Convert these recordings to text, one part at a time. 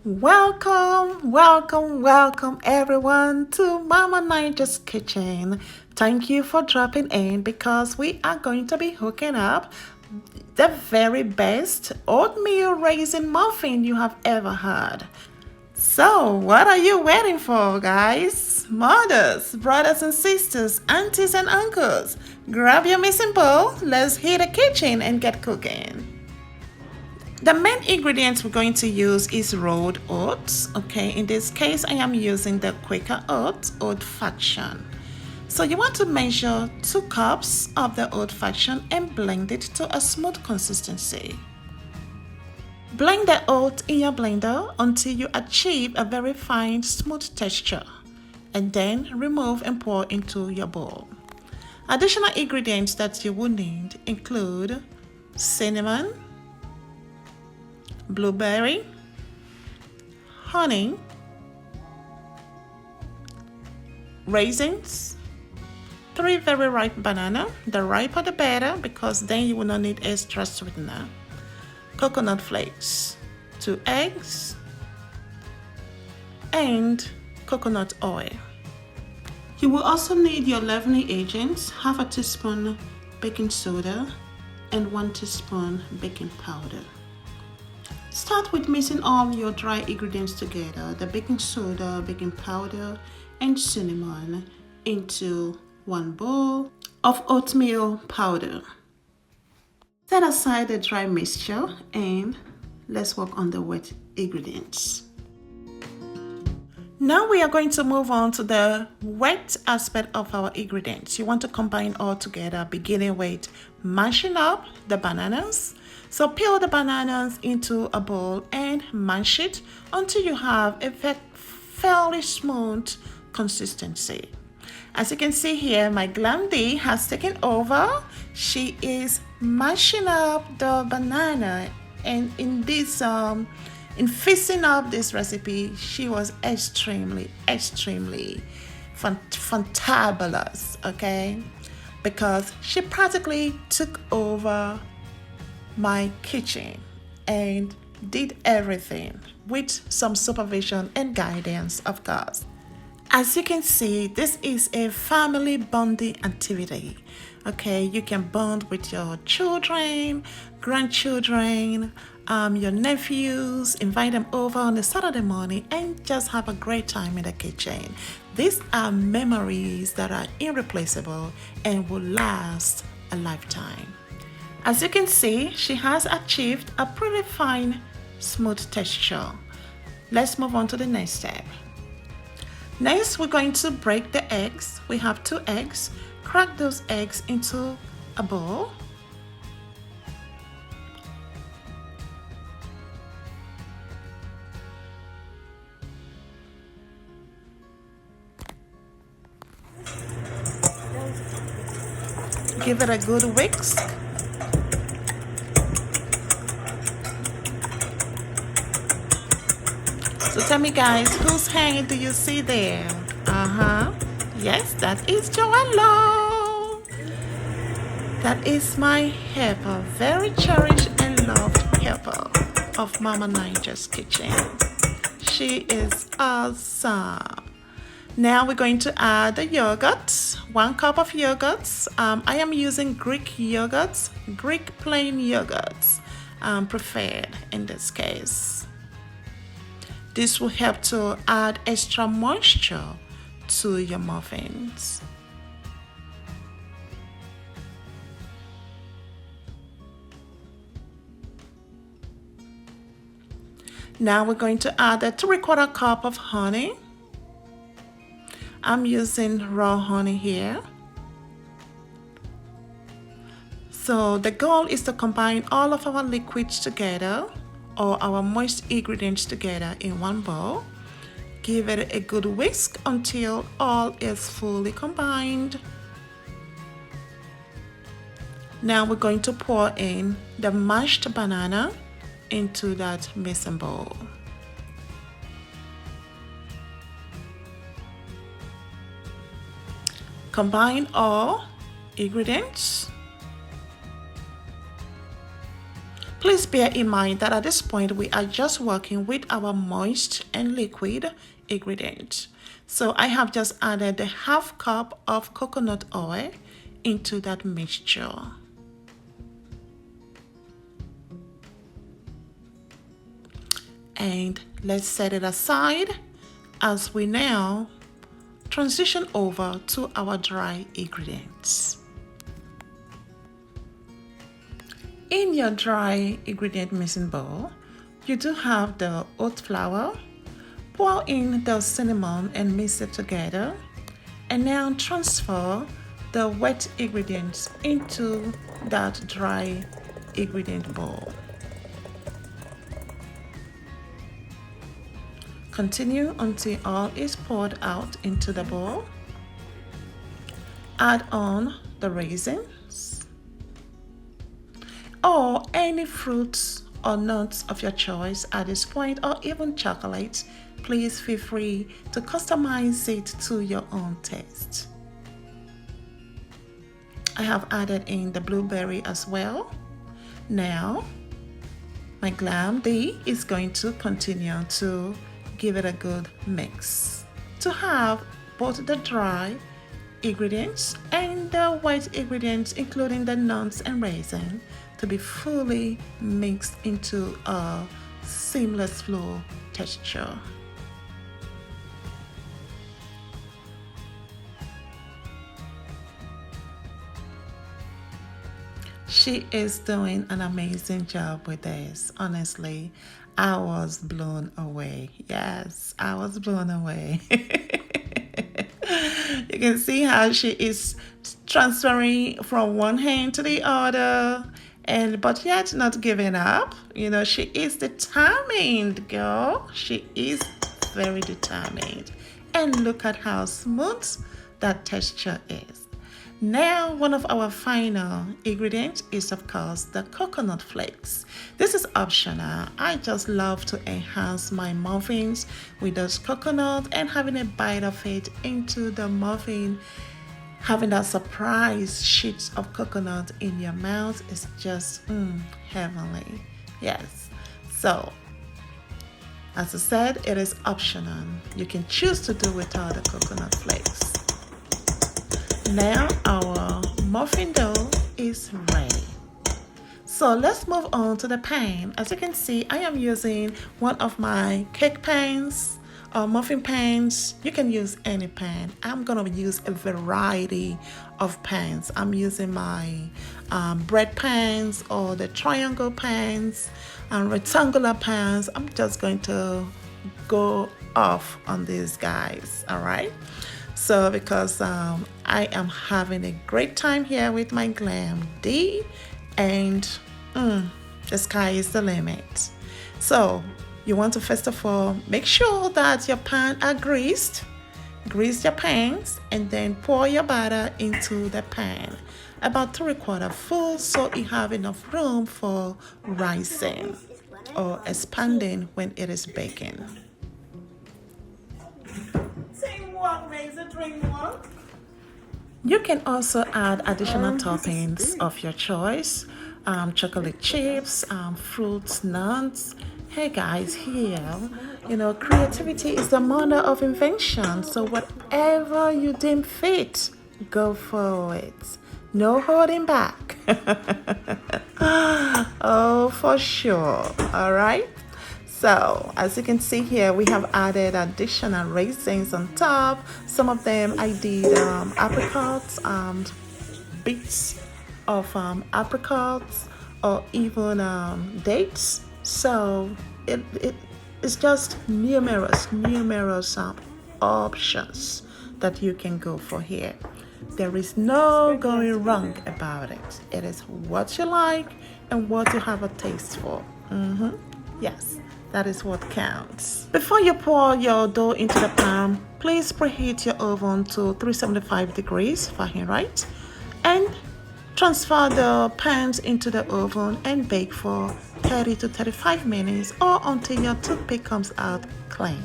Welcome everyone to Mama Niger's Kitchen. Thank you for dropping in because we are going to be hooking up the very best oatmeal raisin muffin you have ever had. So, what are you waiting for, guys? Mothers, brothers and sisters, aunties and uncles, grab your mixing bowl. Let's hit the kitchen and get cooking. The main ingredients we're going to use is rolled oats. Okay, in this case, I am using the Quaker Oats Oat Faction. So you want to measure 2 cups of the oat faction and blend it to a smooth consistency. Blend the oat in your blender until you achieve a very fine, smooth texture, and then remove and pour into your bowl. Additional ingredients that you will need include cinnamon, blueberry, honey, raisins, 3 very ripe banana, the riper the better because then you will not need extra sweetener, coconut flakes, 2 eggs, and coconut oil. You will also need your leavening agents, half a teaspoon baking soda and 1 teaspoon baking powder. Start with mixing all your dry ingredients together, the baking soda, baking powder, and cinnamon into 1 bowl of oatmeal powder. Set aside the dry mixture and let's work on the wet ingredients. Now we are going to move on to the wet aspect of our ingredients. You want to combine all together, beginning with mashing up the bananas. So peel the bananas into a bowl and mash it until you have a fairly smooth consistency. As you can see here, my Glamdy has taken over. She is mashing up the banana, and in fixing up this recipe, she was extremely fantabulous, okay? Because she practically took over my kitchen and did everything with some supervision and guidance, of course. As you can see, this is a family bonding activity. Okay, you can bond with your children, grandchildren, your nephews, invite them over on a Saturday morning and just have a great time in the kitchen. These are memories that are irreplaceable and will last a lifetime. As you can see, she has achieved a pretty fine, smooth texture. Let's move on to the next step. Next, we're going to break the eggs. We have 2 eggs. Crack those eggs into a bowl. Give it a good whisk. So tell me guys, whose hand do you see there? Yes, that is Joanna. That is my helper, very cherished and loved helper of Mama Niger's Kitchen. She is awesome. Now we're going to add the yogurt, 1 cup of yogurt. I am using Greek yogurt, Greek plain yogurt, preferred in this case. This will help to add extra moisture to your muffins. Now we're going to add a 3/4 cup of honey. I'm using raw honey here. So the goal is to combine all of our liquids together, or our moist ingredients together in 1 bowl. Give it a good whisk until all is fully combined. Now we're going to pour in the mashed banana into that mixing bowl. Combine all ingredients. Please bear in mind that at this point we are just working with our moist and liquid ingredient. So I have just added the half cup of coconut oil into that mixture. And let's set it aside as we now transition over to our dry ingredients. In your dry ingredient mixing bowl, you do have the oat flour. Pour in the cinnamon and mix it together. And now transfer the wet ingredients into that dry ingredient bowl. Continue until all is poured out into the bowl. Add on the raisins or any fruits or nuts of your choice at this point, or even chocolate. Please feel free to customize it to your own taste. I have added in the blueberry as well. Now, my Glam D is going to continue to give it a good mix to have both the dry ingredients and the wet ingredients, including the nuts and raisin, to be fully mixed into a seamless flow texture. She is doing an amazing job with this. Honestly, I was blown away. Yes, I was blown away. You can see how she is transferring from one hand to the other, but yet not giving up. You know, she is determined, girl. She is very determined. And look at how smooth that texture is. Now, one of our final ingredients is, of course, the coconut flakes. This is optional. I just love to enhance my muffins with those coconut and having a bite of it into the muffin. Having that surprise sheets of coconut in your mouth is just heavenly. Yes. So, as I said, it is optional. You can choose to do without the coconut flakes. Now our muffin dough is ready. So let's move on to the pan. As you can see, I am using one of my cake pans or muffin pans. You can use any pan. I'm gonna use a variety of pans. I'm using my bread pans or the triangle pans and rectangular pans. I'm just going to go off on these guys, all right? So because I am having a great time here with my Glam D, and the sky is the limit. So you want to first of all make sure that your pan are greased. Grease your pans and then pour your batter into the pan, about 3/4 full, so you have enough room for rising or expanding when it is baking. You can also add additional toppings of your choice, chocolate chips, fruits, nuts. Hey guys, here, you know, creativity is the mother of invention. So whatever you deem fit, go for it. No holding back. Oh, for sure. All right. So, as you can see here, we have added additional raisins on top. Some of them I did apricots, bits of apricots, or even dates. So, it's just numerous options that you can go for here. There is no going wrong about it. It is what you like and what you have a taste for. Yes. That is what counts. Before you pour your dough into the pan, please preheat your oven to 375 degrees Fahrenheit and transfer the pans into the oven and bake for 30 to 35 minutes or until your toothpick comes out clean.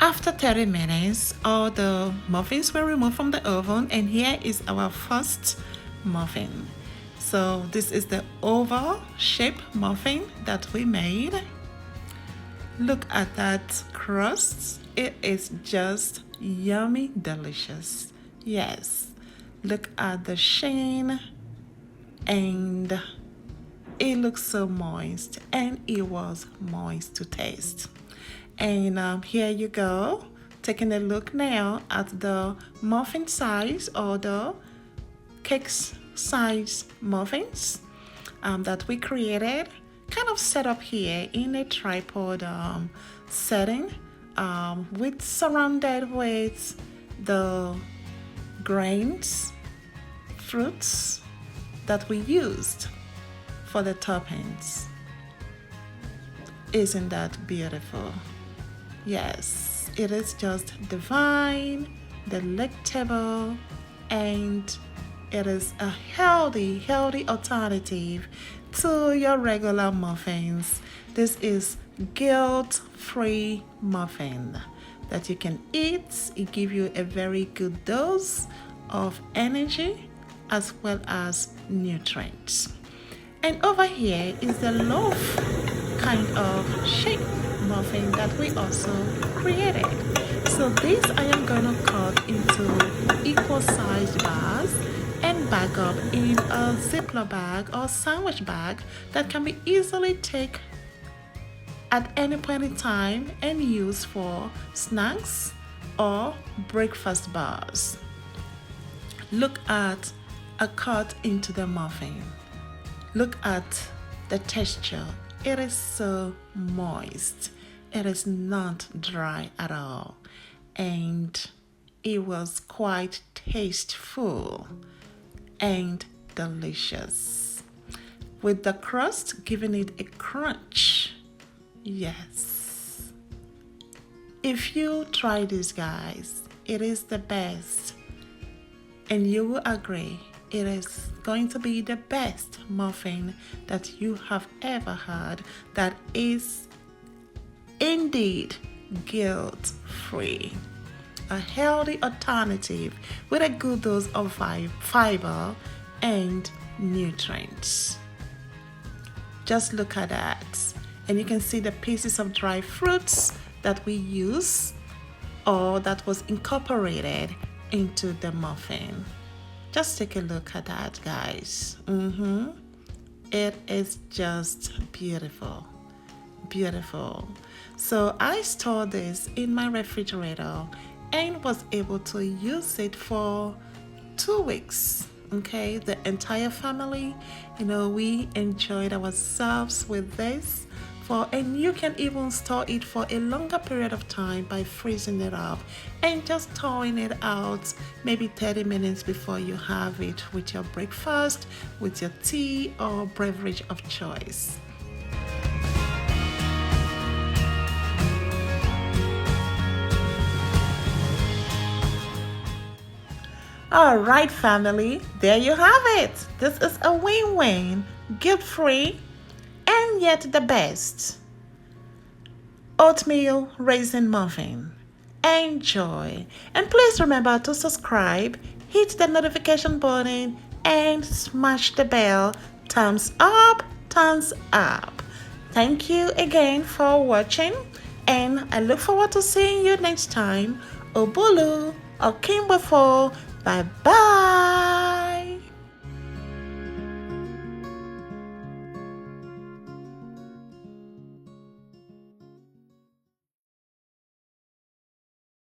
After 30 minutes, all the muffins were removed from the oven, and here is our first muffin. So this is the oval shape muffin that we made. Look at that crust. It is just yummy delicious. Yes. Look at the sheen, and it looks so moist, and it was moist to taste. And here you go, taking a look now at the muffin size, or the cake size muffins that we created, kind of set up here in a tripod setting, with surrounded with the grains, fruits that we used for the toppings. Isn't that beautiful? Yes, it is just divine, delectable, and it is a healthy alternative to your regular muffins. This is guilt-free muffin that you can eat. It gives you a very good dose of energy as well as nutrients. And over here is the loaf kind of shape muffin that we also created. So this I am going to cut into equal sized bars and bag up in a Ziploc bag or sandwich bag that can be easily taken at any point in time and used for snacks or breakfast bars. Look at a cut into the muffin. Look at the texture. It is so moist. It is not dry at all. And it was quite tasteful and delicious, with the crust giving it a crunch. Yes. If you try this, guys, it is the best. And you will agree, it is going to be the best muffin that you have ever had that is indeed guilt-free. A healthy alternative with a good dose of fiber and nutrients. Just look at that. And you can see the pieces of dry fruits that we use or that was incorporated into the muffin. Just take a look at that, guys. It is just beautiful. Beautiful. So I stored this in my refrigerator and was able to use it for 2 weeks. Okay, the entire family, we enjoyed ourselves with this and you can even store it for a longer period of time by freezing it up and just thawing it out maybe 30 minutes before you have it with your breakfast, with your tea or beverage of choice. All right, family, there you have it. This is a win-win, guilt-free, and yet the best oatmeal raisin muffin. Enjoy. And please remember to subscribe, hit the notification button, and smash the bell. Thumbs up, thumbs up. Thank you again for watching, and I look forward to seeing you next time. Obulu or Kimbefo. Bye bye.